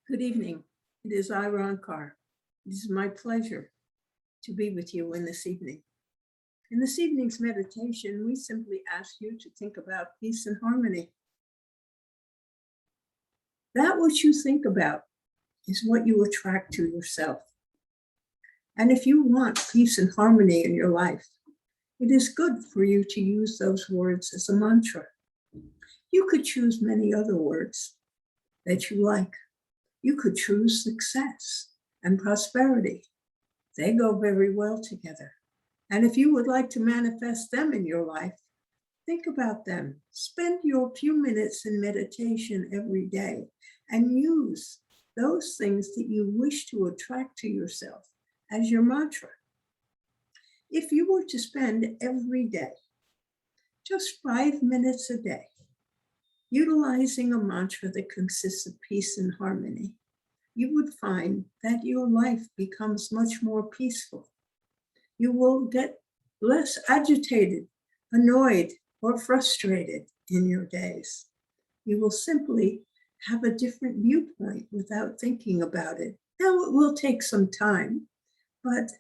Good evening. It is I, Ron Carr. It is my pleasure to be with you in this evening. In this evening's meditation, we simply ask you to think about peace and harmony. That which you think about is what you attract to yourself. And if you want peace and harmony in your life, it is good for you to use those words as a mantra. You could choose many other words that you like. You could choose success and prosperity. They go very well together. And if you would like to manifest them in your life, think about them. Spend your few minutes in meditation every day and use those things that you wish to attract to yourself as your mantra. If you were to spend every day, just 5 minutes a day, utilizing a mantra that consists of peace and harmony, you would find that your life becomes much more peaceful. You will get less agitated, annoyed, or frustrated in your days. You will simply have a different viewpoint without thinking about it. Now, it will take some time, but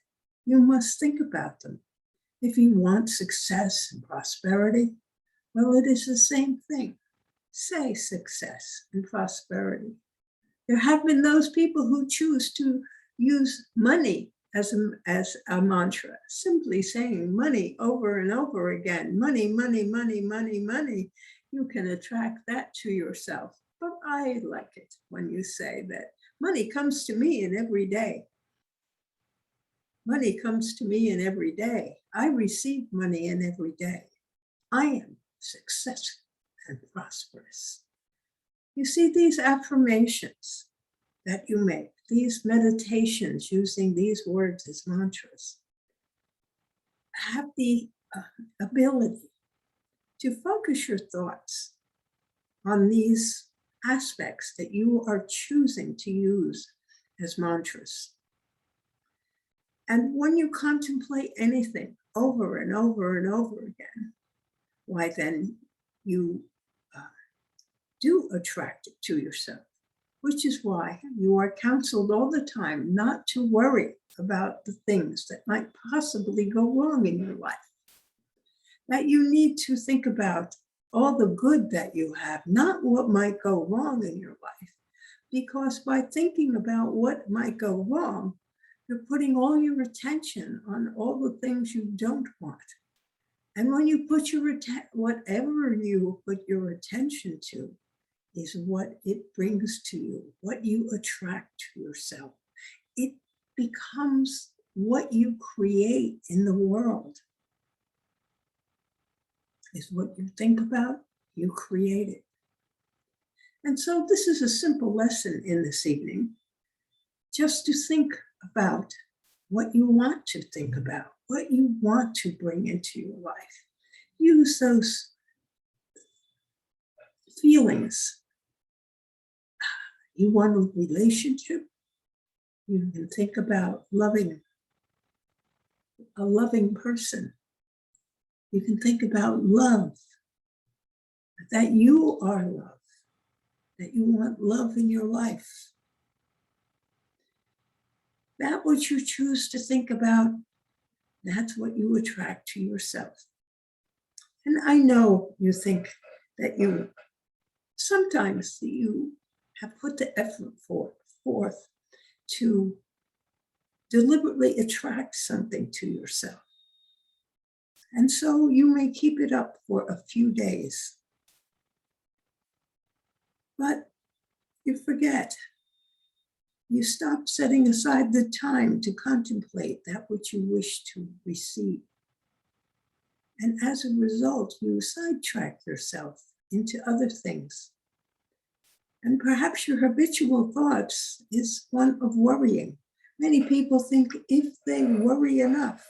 you must think about them. If you want success and prosperity, well, it is the same thing. Say success and prosperity. There have been those people who choose to use money as a mantra, simply saying money over and over again. Money, money, money, money, money. You can attract that to yourself. But I like it when you say that money comes to me in every day. Money comes to me in every day. I receive money in every day. I am successful and prosperous. You see, these affirmations that you make, these meditations using these words as mantras, have the ability to focus your thoughts on these aspects that you are choosing to use as mantras. And when you contemplate anything over and over and over again, why then you do attract it to yourself, which is why you are counseled all the time not to worry about the things that might possibly go wrong in your life. That you need to think about all the good that you have, not what might go wrong in your life. Because by thinking about what might go wrong, you're putting all your attention on all the things you don't want. And when you put whatever you put your attention to is what it brings to you, what you attract to yourself. It becomes what you create in the world. Is what you think about, you create it. And so this is a simple lesson in this evening, just to think about what you want to think about, what you want to bring into your life. Use those feelings. You want a relationship, you can think about loving a loving person. You can think about love, that you are love, that you want love in your life. That which you choose to think about, that's what you attract to yourself. And I know you think that sometimes you have put the effort forth to deliberately attract something to yourself. And so you may keep it up for a few days. But you forget. You stop setting aside the time to contemplate that which you wish to receive. And as a result, you sidetrack yourself into other things. And perhaps your habitual thoughts is one of worrying. Many people think if they worry enough,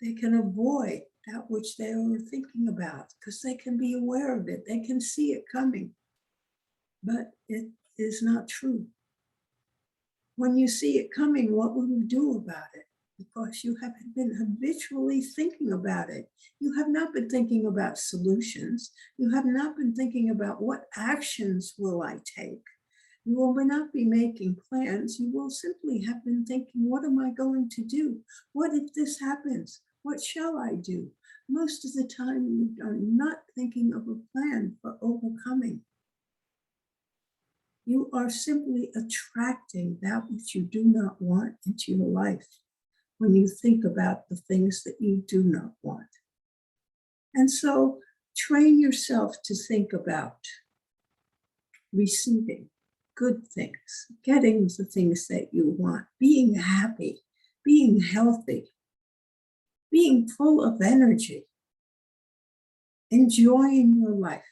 they can avoid that which they are thinking about because they can be aware of it. They can see it coming. But it is not true. When you see it coming, what will you do about it? Because you have been habitually thinking about it. You have not been thinking about solutions. You have not been thinking about what actions will I take. You will not be making plans. You will simply have been thinking, what am I going to do? What if this happens? What shall I do? Most of the time, you are not thinking of a plan for overcoming. You are simply attracting that which you do not want into your life when you think about the things that you do not want. And so train yourself to think about receiving good things, getting the things that you want, being happy, being healthy, being full of energy, enjoying your life.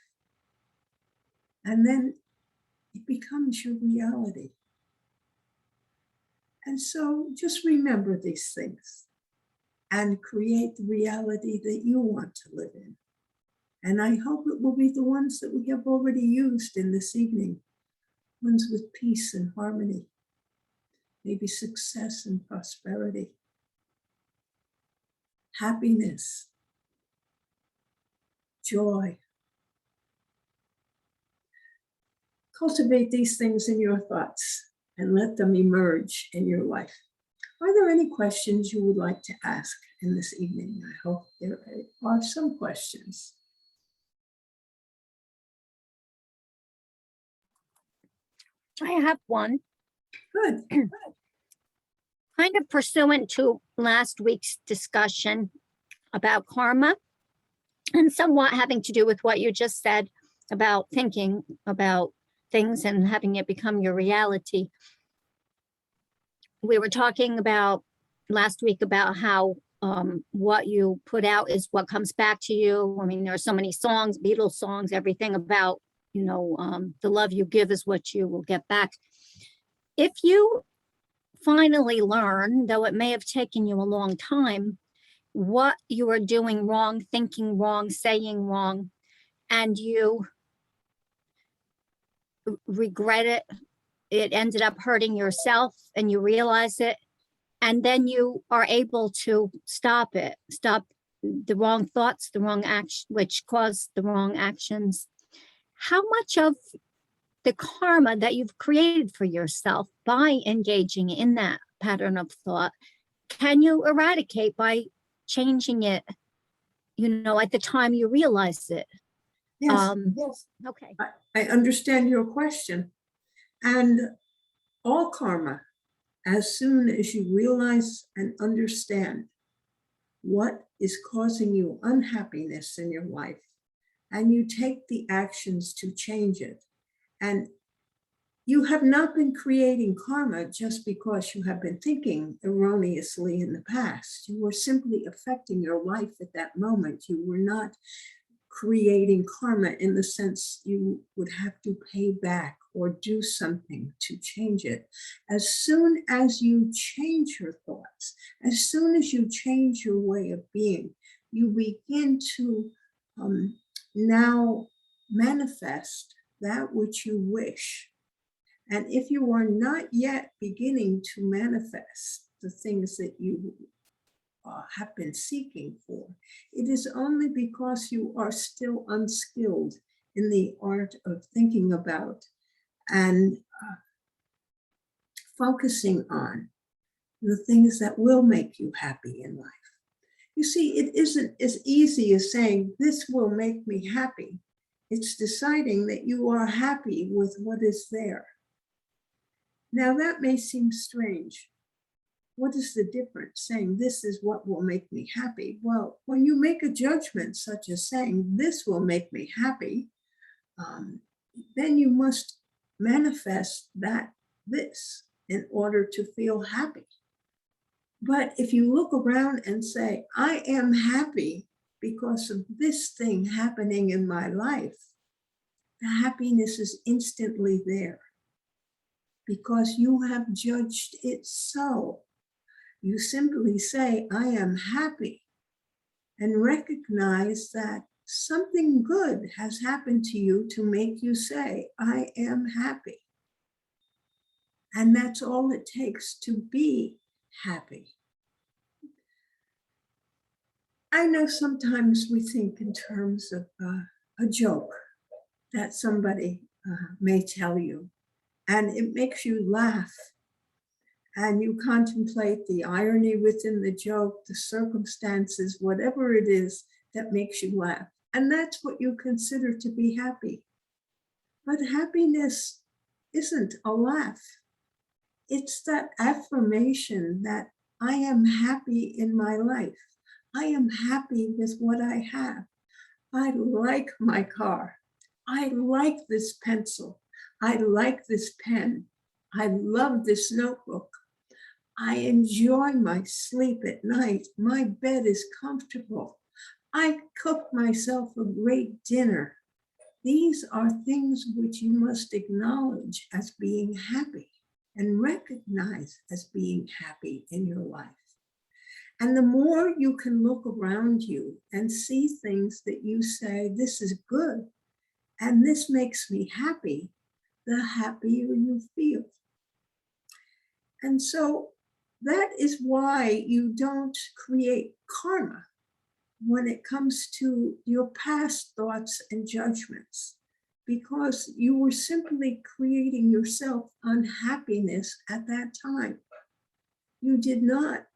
And then it becomes your reality. And so just remember these things and create the reality that you want to live in. And I hope it will be the ones that we have already used in this evening, ones with peace and harmony, maybe success and prosperity, happiness, joy. Cultivate these things in your thoughts and let them emerge in your life. Are there any questions you would like to ask in this evening? I hope there are some questions. I have one. Good. Kind of pursuant to last week's discussion about karma, and somewhat having to do with what you just said about thinking about things and having it become your reality. We were talking about last week about how what you put out is what comes back to you. I mean, there are so many songs, Beatles songs, everything about, the love you give is what you will get back. If you finally learn, though it may have taken you a long time, what you are doing wrong, thinking wrong, saying wrong, and you regret it, it ended up hurting yourself and you realize it, and then you are able to stop the wrong thoughts, the wrong action, which caused the wrong actions. How much of the karma that you've created for yourself by engaging in that pattern of thought can you eradicate by changing it, at the time you realize it? Yes. Yes. Okay. I understand your question. And all karma, as soon as you realize and understand what is causing you unhappiness in your life, and you take the actions to change it, and you have not been creating karma just because you have been thinking erroneously in the past. You were simply affecting your life at that moment. You were not creating karma in the sense you would have to pay back or do something to change it. As soon as you change your thoughts, as soon as you change your way of being, you begin to now manifest that which you wish. And if you are not yet beginning to manifest the things that you have been seeking for, it is only because you are still unskilled in the art of thinking about and focusing on the things that will make you happy in life. You see, it isn't as easy as saying, this will make me happy. It's deciding that you are happy with what is there. Now, that may seem strange. What is the difference saying this is what will make me happy? Well, when you make a judgment such as saying this will make me happy, then you must manifest this in order to feel happy. But if you look around and say, I am happy because of this thing happening in my life, the happiness is instantly there because you have judged it so. You simply say, I am happy, and recognize that something good has happened to you to make you say, I am happy. And that's all it takes to be happy. I know sometimes we think in terms of a joke that somebody may tell you. and it makes you laugh. And you contemplate the irony within the joke, the circumstances, whatever it is that makes you laugh. And that's what you consider to be happy. But happiness isn't a laugh. It's that affirmation that I am happy in my life. I am happy with what I have. I like my car. I like this pencil. I like this pen. I love this notebook. I enjoy my sleep at night. My bed is comfortable. I cook myself a great dinner. These are things which you must acknowledge as being happy and recognize as being happy in your life. And the more you can look around you and see things that you say, this is good, and this makes me happy, the happier you feel. And so that is why you don't create karma when it comes to your past thoughts and judgments, because you were simply creating yourself unhappiness at that time. You did not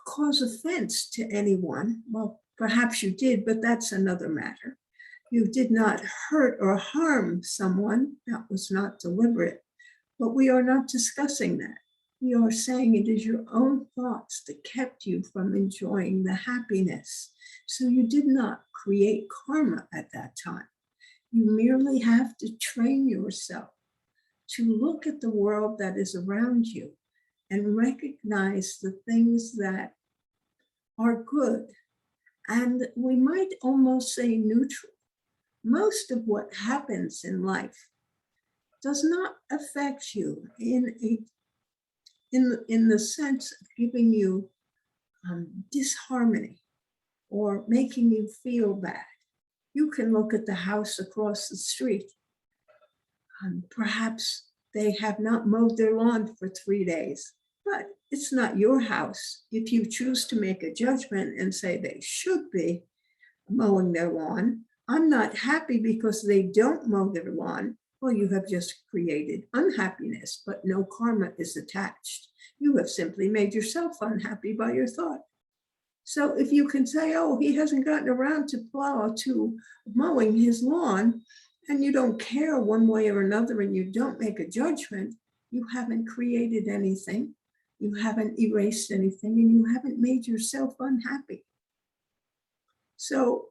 cause offense to anyone. Well, perhaps you did, but that's another matter. You did not hurt or harm someone. That was not deliberate. But we are not discussing that. We are saying it is your own thoughts that kept you from enjoying the happiness. So you did not create karma at that time. You merely have to train yourself to look at the world that is around you and recognize the things that are good. And we might almost say neutral. Most of what happens in life does not affect you in the sense of giving you disharmony or making you feel bad. You can look at the house across the street. Perhaps they have not mowed their lawn for 3 days, but it's not your house. If you choose to make a judgment and say they should be mowing their lawn, I'm not happy because they don't mow their lawn. Well, you have just created unhappiness, but no karma is attached. You have simply made yourself unhappy by your thought. So if you can say, oh, he hasn't gotten around to mowing his lawn, and you don't care one way or another, and you don't make a judgment, you haven't created anything, you haven't erased anything, and you haven't made yourself unhappy. So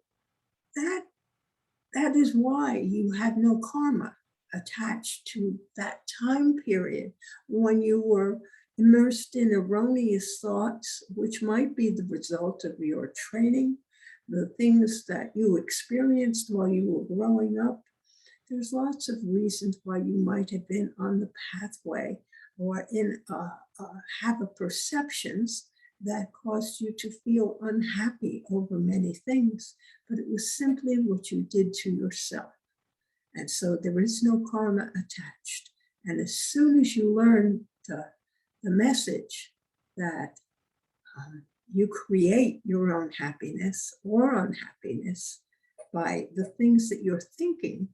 that is why you had no karma attached to that time period when you were immersed in erroneous thoughts, which might be the result of your training, the things that you experienced while you were growing up. There's lots of reasons why you might have been on the pathway or have a perceptions that caused you to feel unhappy over many things, but it was simply what you did to yourself. And so there is no karma attached. And as soon as you learn the message that you create your own happiness or unhappiness by the things that you're thinking,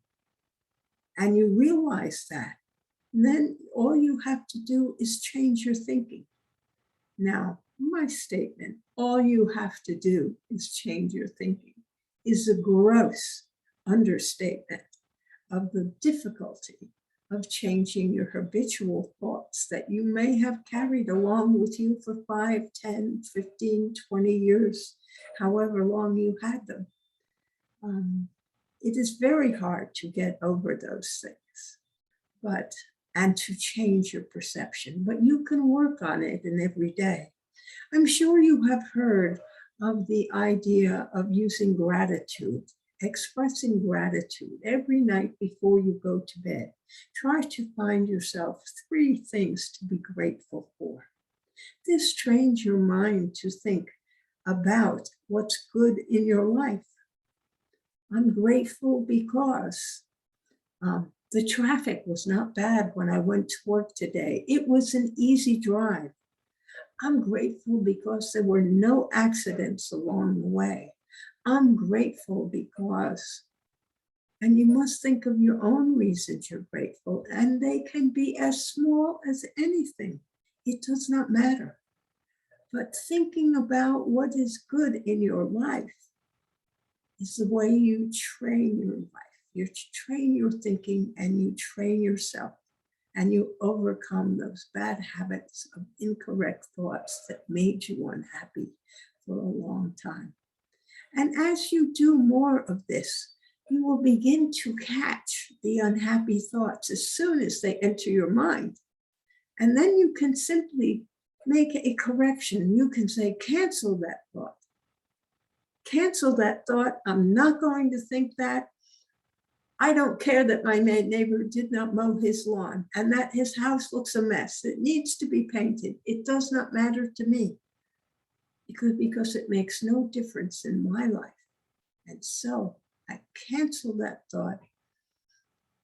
and you realize that, then all you have to do is change your thinking. Now, my statement, all you have to do is change your thinking, is a gross understatement of the difficulty of changing your habitual thoughts that you may have carried along with you for 5, 10, 15, 20 years, however long you had them. It is very hard to get over those things, and to change your perception, but you can work on it in every day. I'm sure you have heard of the idea of using gratitude, expressing gratitude every night before you go to bed. Try to find yourself 3 things to be grateful for. This trains your mind to think about what's good in your life. I'm grateful because the traffic was not bad when I went to work today. It was an easy drive. I'm grateful because there were no accidents along the way. I'm grateful because And you must think of your own reasons you're grateful, and they can be as small as anything. It does not matter. But thinking about what is good in your life is the way you train your life. You train your thinking and you train yourself, and you overcome those bad habits of incorrect thoughts that made you unhappy for a long time. And as you do more of this, you will begin to catch the unhappy thoughts as soon as they enter your mind. And then you can simply make a correction. You can say, cancel that thought. Cancel that thought. I'm not going to think that. I don't care that my neighbor did not mow his lawn and that his house looks a mess. It needs to be painted. It does not matter to me because it makes no difference in my life. And so I cancel that thought.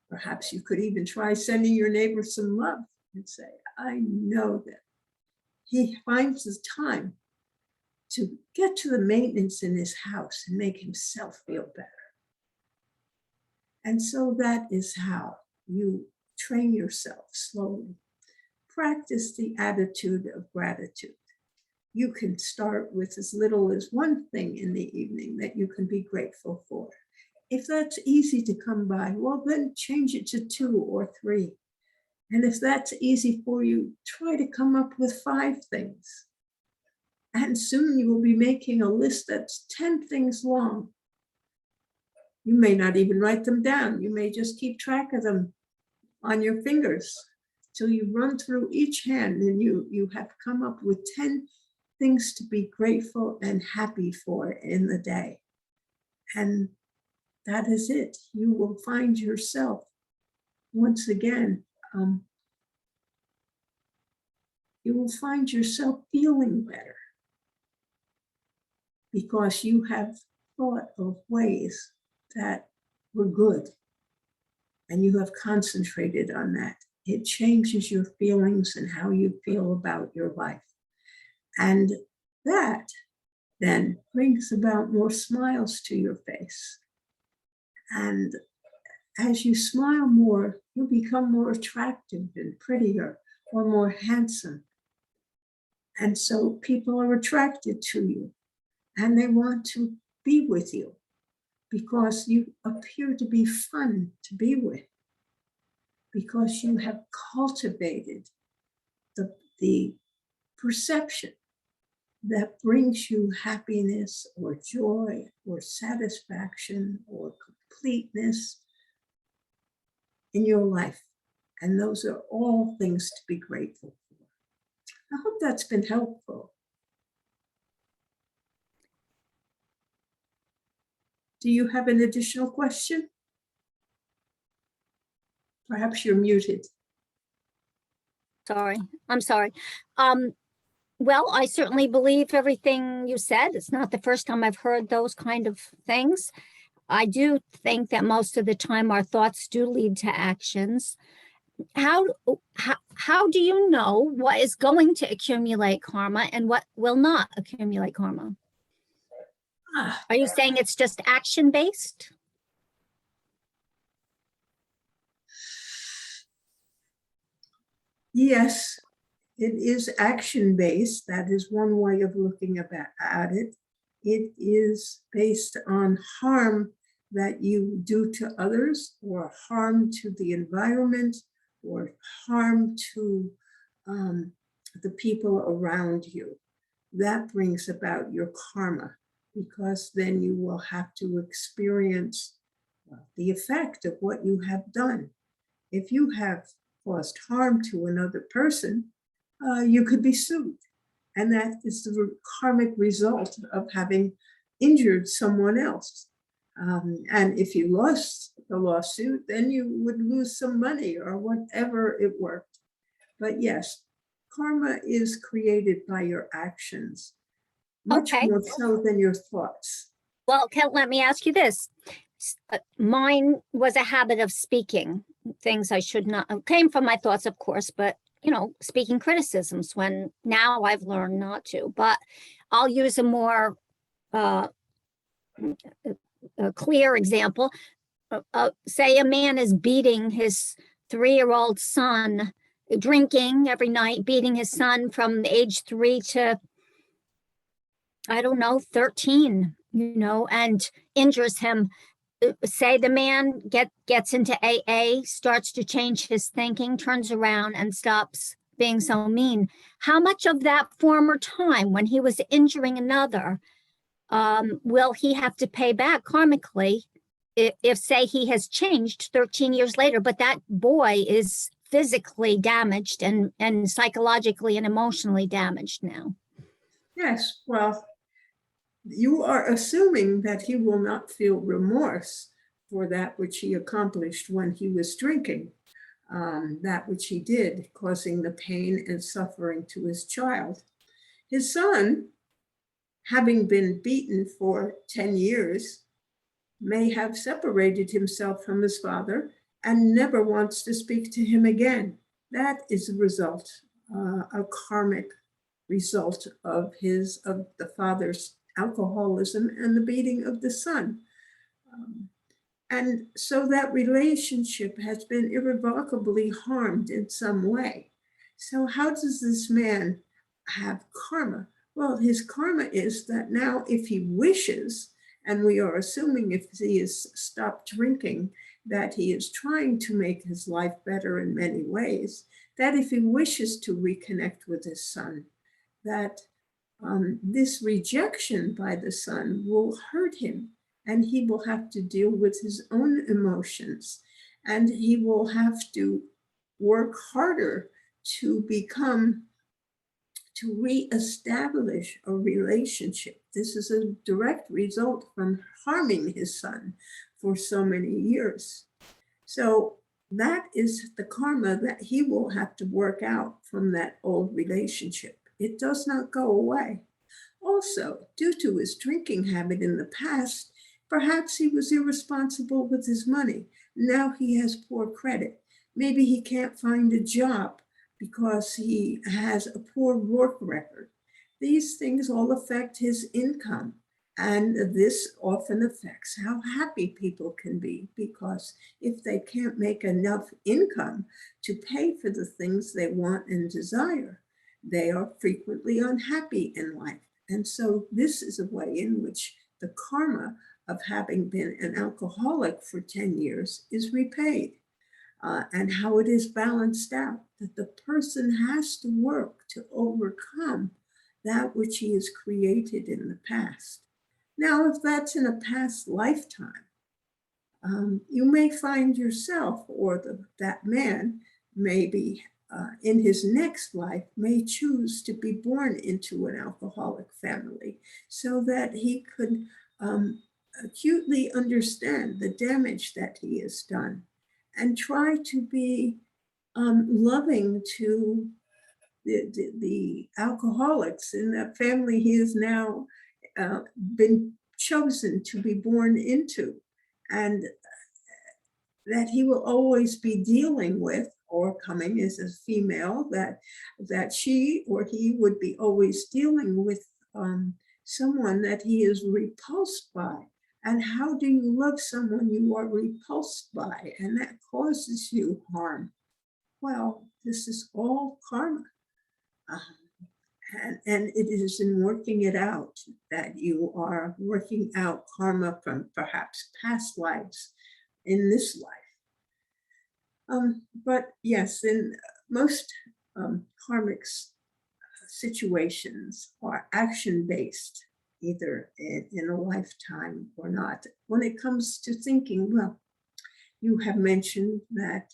Perhaps you could even try sending your neighbor some love and say, I know that he finds the time to get to the maintenance in his house and make himself feel better. And so that is how you train yourself slowly. Practice the attitude of gratitude. You can start with as little as one thing in the evening that you can be grateful for. If that's easy to come by, well, then change it to 2 or 3. And if that's easy for you, try to come up with 5 things. And soon you will be making a list that's 10 things long. You may not even write them down. You may just keep track of them on your fingers till you run through each hand and you have come up with 10 things to be grateful and happy for in the day. And that is it. You will find yourself once again, you will find yourself feeling better because you have thought of ways that were good and you have concentrated on that. It changes your feelings and how you feel about your life. And that then brings about more smiles to your face. And as you smile more, you become more attractive and prettier or more handsome. And so people are attracted to you and they want to be with you because you appear to be fun to be with, because you have cultivated the perception that brings you happiness or joy or satisfaction or completeness in your life. And those are all things to be grateful for. I hope that's been helpful. Do you have an additional question? Perhaps you're muted. Sorry, I'm sorry. Well, I certainly believe everything you said. It's not the first time I've heard those kind of things. I do think that most of the time our thoughts do lead to actions. How do you know what is going to accumulate karma and what will not accumulate karma? Are you saying it's just action based? Yes, it is action-based. That is one way of looking at it. It is based on harm that you do to others or harm to the environment or harm to the people around you. That brings about your karma because then you will have to experience the effect of what you have done. If you have caused harm to another person, you could be sued. And that is the karmic result of having injured someone else. And if you lost the lawsuit, then you would lose some money or whatever it worked. But yes, karma is created by your actions, much more so than your thoughts. Well, let me ask you this. Mine was a habit of speaking things I should not, came from my thoughts, of course, but speaking criticisms when now I've learned not to. But I'll use a more a clear example. say a man is beating his 3-year-old son, drinking every night, beating his son from age 3 to, I don't know, 13, and injures him. Say the man gets into AA, starts to change his thinking, turns around and stops being so mean. How much of that former time when he was injuring another will he have to pay back karmically if say he has changed 13 years later, but that boy is physically damaged and psychologically and emotionally damaged now? Yes, well, you are assuming that he will not feel remorse for that which he accomplished when he was drinking, that which he did, causing the pain and suffering to his child. His son, having been beaten for 10 years, may have separated himself from his father and never wants to speak to him again. That is a result, a karmic result of the father's alcoholism and the beating of the son. And so that relationship has been irrevocably harmed in some way. So how does this man have karma? Well, his karma is that now if he wishes, and we are assuming if he has stopped drinking, that he is trying to make his life better in many ways, that if he wishes to reconnect with his son, that this rejection by the son will hurt him, and he will have to deal with his own emotions, and he will have to work harder to reestablish a relationship. This is a direct result from harming his son for so many years. So that is the karma that he will have to work out from that old relationship. It does not go away. Also, due to his drinking habit in the past, perhaps he was irresponsible with his money. Now he has poor credit. Maybe he can't find a job because he has a poor work record. These things all affect his income. And this often affects how happy people can be, because if they can't make enough income to pay for the things they want and desire, they are frequently unhappy in life. And so this is a way in which the karma of having been an alcoholic for 10 years is repaid, and how it is balanced out, that the person has to work to overcome that which he has created in the past. Now, if that's in a past lifetime, you may find yourself, or that man maybe in his next life may choose to be born into an alcoholic family so that he could acutely understand the damage that he has done and try to be loving to the alcoholics in that family he has now been chosen to be born into, and that he will always be dealing with, or coming as a female, that she or he would be always dealing with someone that he is repulsed by. And how do you love someone you are repulsed by, and that causes you harm? Well, this is all karma. And it is in working it out that you are working out karma from perhaps past lives in this life. But yes, in most karmic situations are action-based, either in a lifetime or not. When it comes to thinking, well, you have mentioned that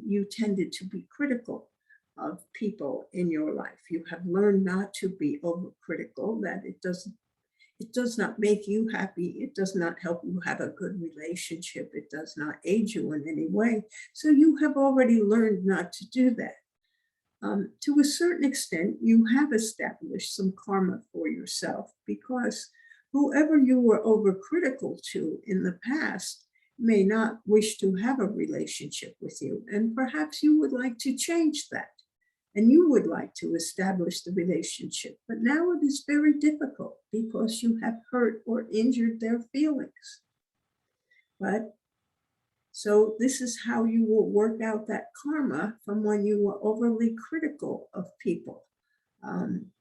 you tended to be critical of people in your life. You have learned not to be overcritical, that it does not make you happy. It does not help you have a good relationship. It does not aid you in any way. So you have already learned not to do that. To a certain extent, you have established some karma for yourself, because whoever you were overcritical to in the past may not wish to have a relationship with you. And perhaps you would like to change that, and you would like to establish the relationship. But now it is very difficult because you have hurt or injured their feelings. But So this is how you will work out that karma from when you were overly critical of people,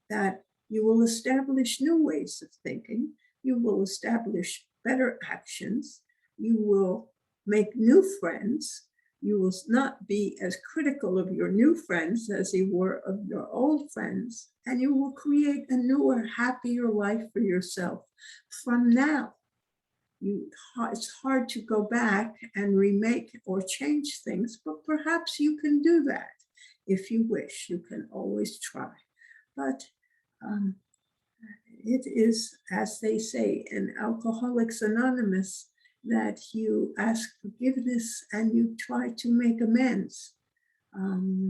that you will establish new ways of thinking, you will establish better actions, you will make new friends, you will not be as critical of your new friends as you were of your old friends, and you will create a newer, happier life for yourself from now. It's hard to go back and remake or change things, but perhaps you can do that if you wish. You can always try. But it is, as they say in Alcoholics Anonymous, that you ask forgiveness and you try to make amends.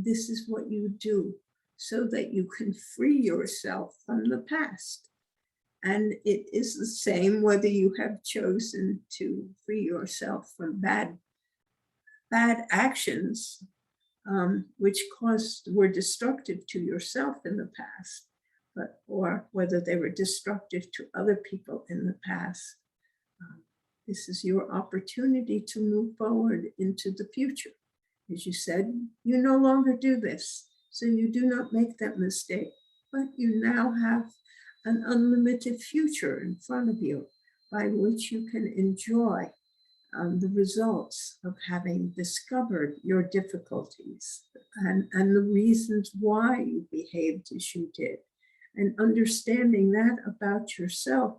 This is what you do so that you can free yourself from the past. And it is the same whether you have chosen to free yourself from bad actions, which were destructive to yourself in the past, or whether they were destructive to other people in the past. This is your opportunity to move forward into the future. As you said, you no longer do this, so you do not make that mistake, but you now have an unlimited future in front of you by which you can enjoy the results of having discovered your difficulties and the reasons why you behaved as you did. And understanding that about yourself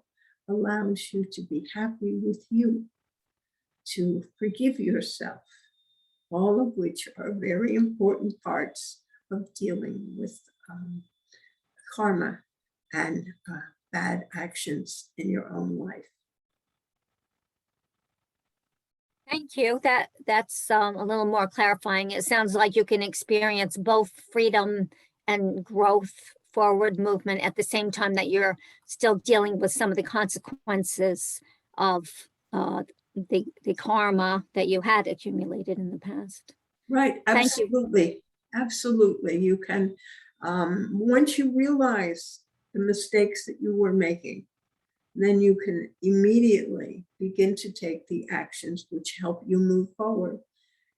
allows you to be happy with you, to forgive yourself, all of which are very important parts of dealing with karma and bad actions in your own life. Thank you. That's a little more clarifying. It sounds like you can experience both freedom and growth, forward movement at the same time that you're still dealing with some of the consequences of the karma that you had accumulated in the past. Right, absolutely. Absolutely. You can, once you realize the mistakes that you were making, then you can immediately begin to take the actions which help you move forward.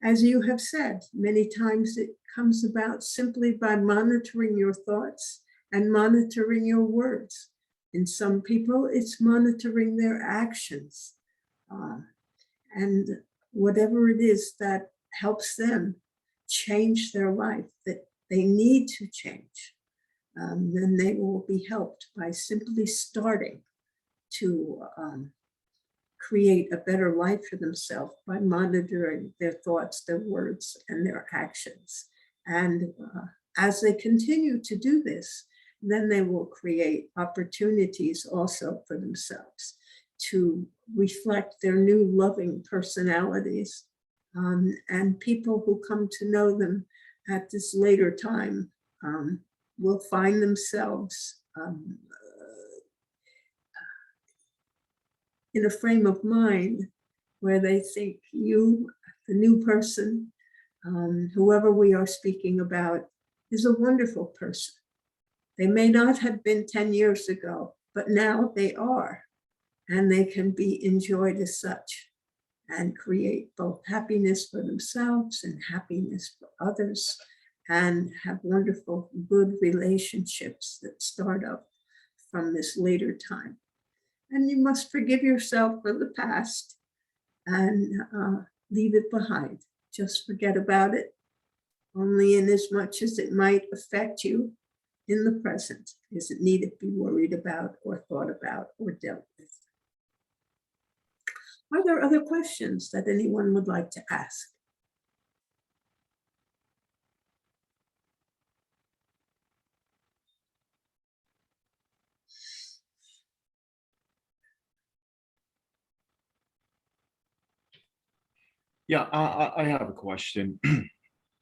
As you have said, many times it comes about simply by monitoring your thoughts and monitoring your words. In some people, it's monitoring their actions. And whatever it is that helps them change their life, that they need to change, then they will be helped by simply starting to create a better life for themselves by monitoring their thoughts, their words, and their actions. And as they continue to do this, then they will create opportunities also for themselves to reflect their new loving personalities. And people who come to know them at this later time will find themselves in a frame of mind where they think you, the new person, whoever we are speaking about, is a wonderful person. They may not have been 10 years ago, but now they are, and they can be enjoyed as such and create both happiness for themselves and happiness for others, and have wonderful, good relationships that start up from this later time. And you must forgive yourself for the past and leave it behind. Just forget about it, only in as much as it might affect you in the present. Is it need to be worried about or thought about or dealt with? Are there other questions that anyone would like to ask? Yeah, I have a question.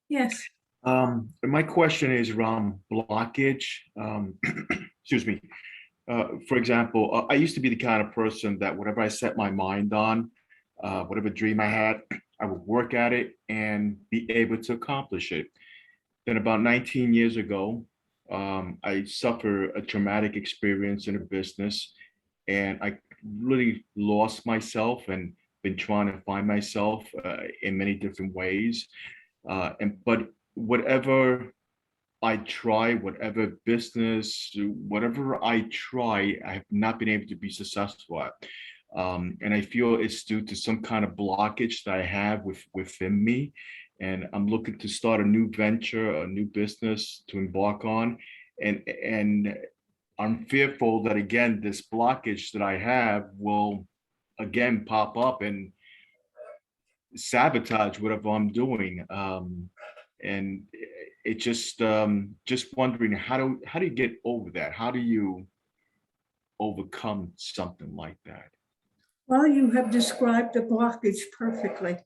Yes. My question is around blockage. Excuse me. For example, I used to be the kind of person that whatever I set my mind on, whatever dream I had, I would work at it and be able to accomplish it. Then about 19 years ago, I suffered a traumatic experience in a business, and I really lost myself and been trying to find myself in many different ways. But whatever I try, whatever business, whatever I try, I have not been able to be successful at. And I feel it's due to some kind of blockage that I have within me. And I'm looking to start a new venture, a new business to embark on. And I'm fearful that again, this blockage that I have will again pop up and sabotage whatever I'm doing. And it just wondering how do you get over that? How do you overcome something like that? Well, you have described the blockage perfectly.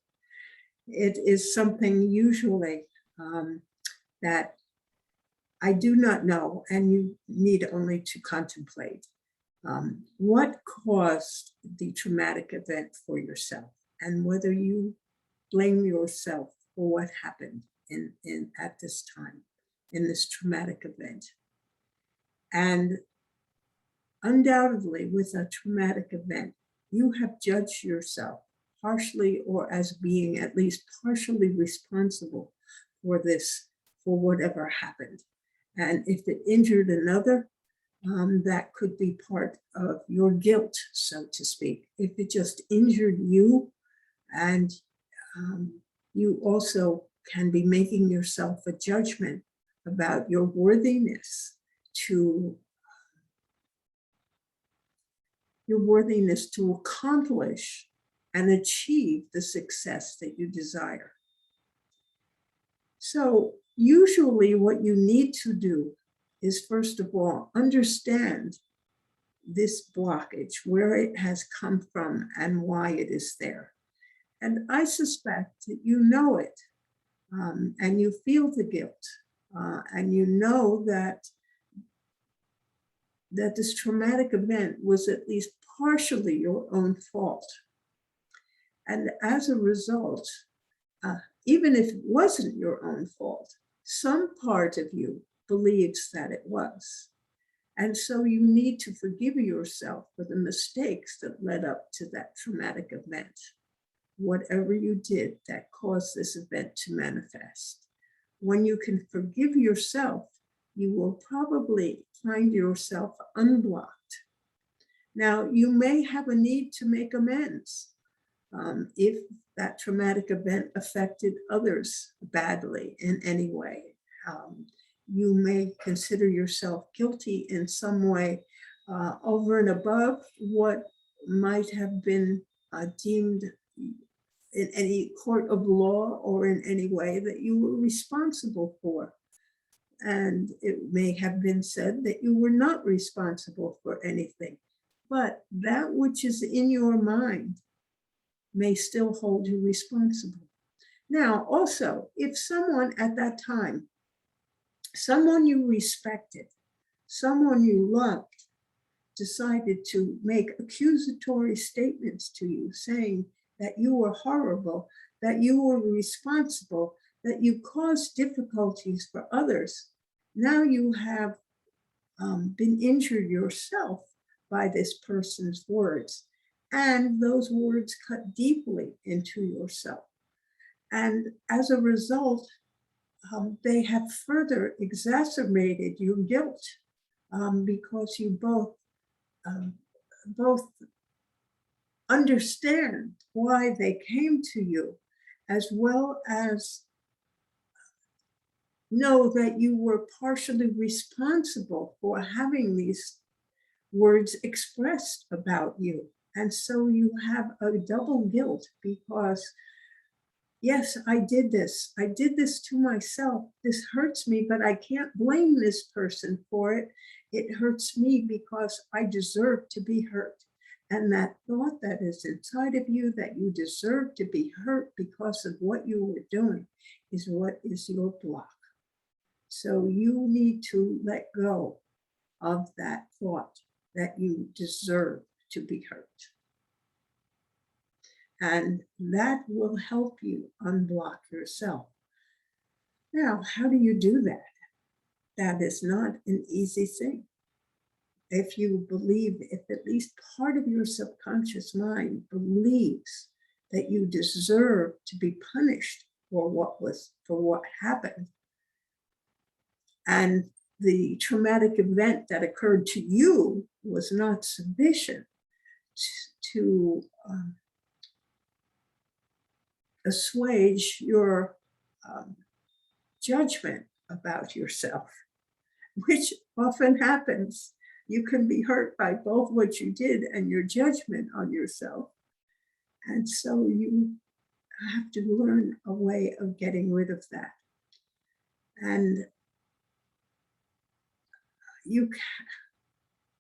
It is something usually that I do not know, and you need only to contemplate. What caused the traumatic event for yourself, and whether you blame yourself for what happened in at this time, in this traumatic event. And undoubtedly, with a traumatic event, you have judged yourself harshly or as being at least partially responsible for this, for whatever happened. And if it injured another, that could be part of your guilt, so to speak. If it just injured you, and you also can be making yourself a judgment about your worthiness to accomplish and achieve the success that you desire. So usually what you need to do is, first of all, understand this blockage, where it has come from and why it is there. And I suspect that you know it, and you feel the guilt, and you know that this traumatic event was at least partially your own fault. And as a result, even if it wasn't your own fault, some part of you believes that it was. And so you need to forgive yourself for the mistakes that led up to that traumatic event. Whatever you did that caused this event to manifest. When you can forgive yourself, you will probably find yourself unblocked. Now, you may have a need to make amends if that traumatic event affected others badly in any way. You may consider yourself guilty in some way over and above what might have been deemed in any court of law or in any way that you were responsible for. And it may have been said that you were not responsible for anything, but that which is in your mind may still hold you responsible. Now, also, if someone at that time, someone you respected, someone you loved, decided to make accusatory statements to you, saying that you were horrible, that you were responsible, that you caused difficulties for others, now you have been injured yourself by this person's words. And those words cut deeply into yourself. And as a result, they have further exacerbated your guilt because you both understand why they came to you, as well as know that you were partially responsible for having these words expressed about you. And so you have a double guilt because, yes, I did this. I did this to myself. This hurts me, but I can't blame this person for it. It hurts me because I deserve to be hurt. And that thought that is inside of you, that you deserve to be hurt because of what you were doing, is what is your block. So you need to let go of that thought that you deserve to be hurt. And that will help you unblock yourself. Now, how do you do that? That is not an easy thing. If you believe, if at least part of your subconscious mind believes that you deserve to be punished for what happened. And the traumatic event that occurred to you was not sufficient to assuage your judgment about yourself, which often happens. You can be hurt by both what you did and your judgment on yourself. And so you have to learn a way of getting rid of that. And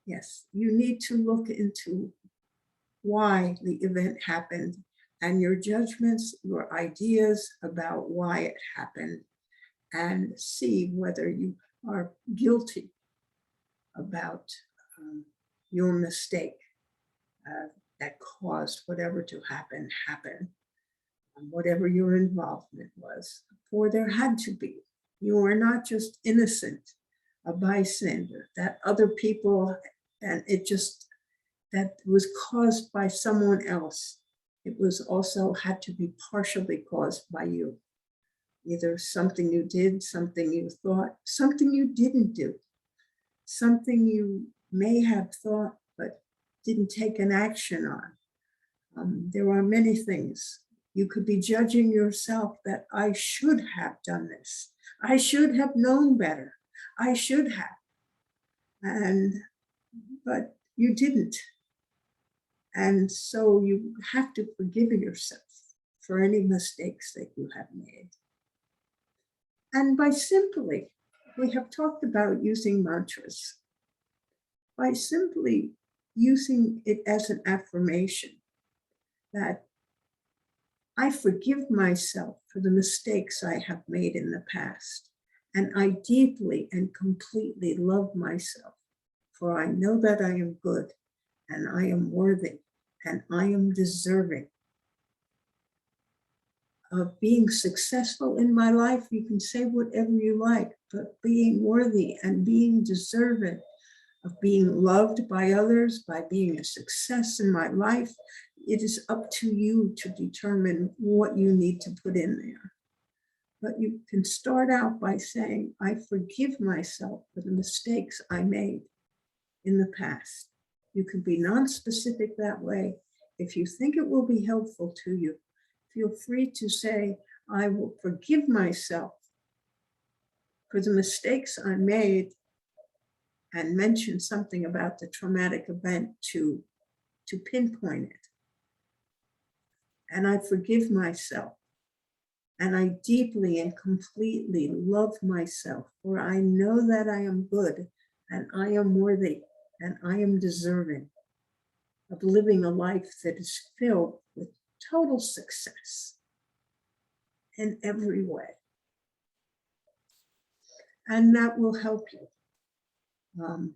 yes, you need to look into why the event happened and your judgments, your ideas about why it happened, and see whether you are guilty about your mistake that caused whatever to happen, whatever your involvement was, for there had to be. You are not just innocent, a bystander, that other people, and that was caused by someone else. It was also had to be partially caused by you. Either something you did, something you thought, something you didn't do, something you may have thought but didn't take an action on. There are many things. You could be judging yourself that I should have done this. I should have known better. I should have. But you didn't. And so you have to forgive yourself for any mistakes that you have made. And we have talked about using mantras. By simply using it as an affirmation that I forgive myself for the mistakes I have made in the past, and I deeply and completely love myself, for I know that I am good, and I am worthy, and I am deserving of being successful in my life. You can say whatever you like, but being worthy and being deserving of being loved by others, by being a success in my life, it is up to you to determine what you need to put in there. But you can start out by saying, I forgive myself for the mistakes I made in the past. You can be non-specific that way. If you think it will be helpful to you, feel free to say, I will forgive myself for the mistakes I made, and mention something about the traumatic event to pinpoint it. And I forgive myself. And I deeply and completely love myself, for I know that I am good, and I am worthy, and I am deserving of living a life that is filled with total success in every way. And that will help you.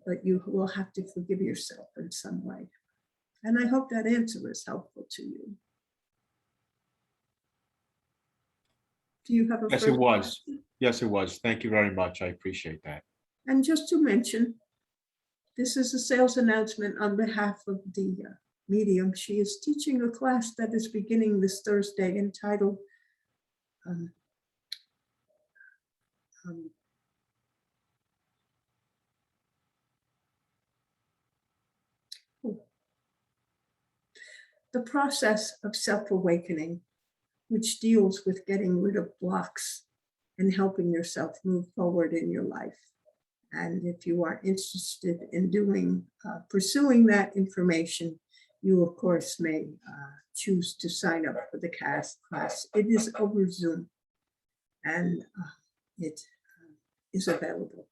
But you will have to forgive yourself in some way. And I hope that answer is helpful to you. Do you have a Yes, it was. Yes, it was. Thank you very much. I appreciate that. And just to mention, this is a sales announcement on behalf of the medium. She is teaching a class that is beginning this Thursday entitled The Process of Self-Awakening, which deals with getting rid of blocks and helping yourself move forward in your life. And if you are interested in pursuing that information, you of course may choose to sign up for the class. It is over Zoom, and it is available.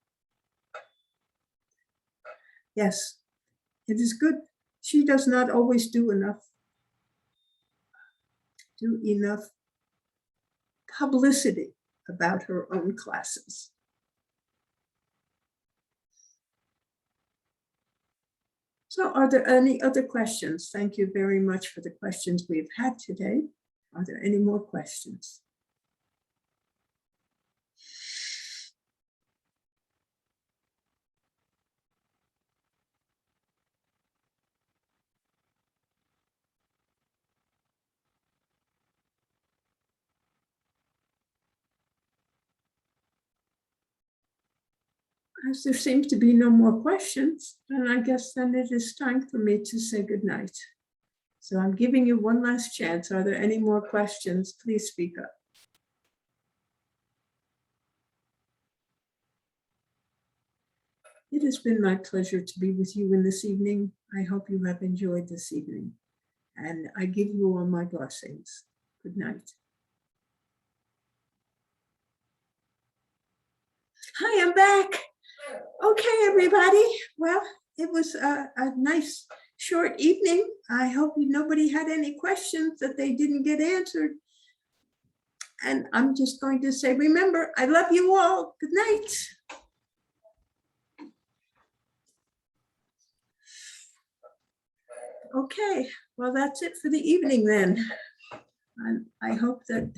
Yes, it is good. She does not always do enough publicity about her own classes. So are there any other questions? Thank you very much for the questions we've had today. Are there any more questions? As there seems to be no more questions, then I guess then it is time for me to say goodnight. So I'm giving you one last chance. Are there any more questions? Please speak up. It has been my pleasure to be with you in this evening. I hope you have enjoyed this evening. And I give you all my blessings. Good night. Hi, I'm back. Okay, everybody. Well, it was a nice short evening. I hope nobody had any questions that they didn't get answered. And I'm just going to say, remember, I love you all. Good night. Okay, well, that's it for the evening then. And I hope that